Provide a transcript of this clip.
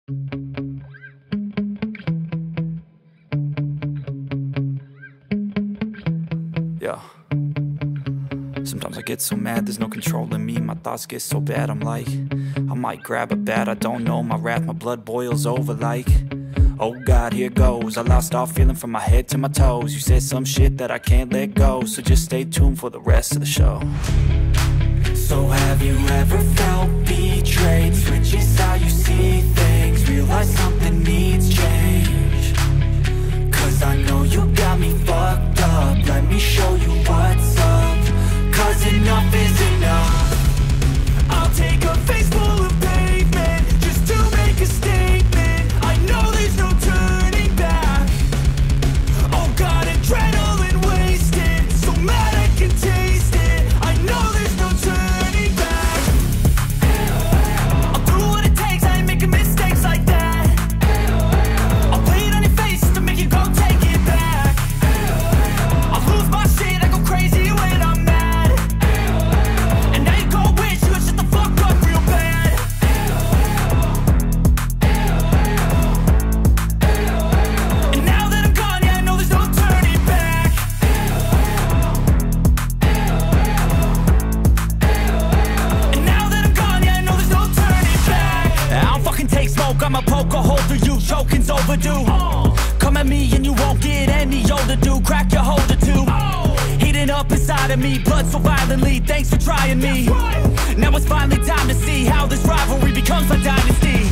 Yeah. Sometimes I get so mad, there's no controlling me. My thoughts get so bad, I'm like, I might grab a bat, I don't know. My wrath, my blood boils over like, oh God, here goes. I lost all feeling from my head to my toes. You said some shit that I can't let go, so just stay tuned for the rest of the show. So have you ever felt betrayed? Switches how you see things, realize something needs change. Cause I know you got me fucked up, let me show you what's up. Cause enough is enough. I'll take a face full of pavement just to make a statement. I know there's no turning back. Oh God, adrenaline wasted, so mad I can taste it. I know there's no turning back. I'll do what it takes, I ain't making mistakes like that. I'll play it on your face to make you go take it back. I'll lose my shit, I go crazy when I'm mad. And now you go wish you would shut the fuck up real bad. And now that I'm gone, yeah, I know there's no turning back. And now that I'm gone, yeah, I know there's no turning back. I don't fucking take smoke, I'ma poke a hole through you, choking's overdue. Come at me and you won't get any older, dude. Crack your holder too. Heating up inside of me, blood so violently, thanks for trying me. Now it's finally time to see how this rivalry becomes a dynasty.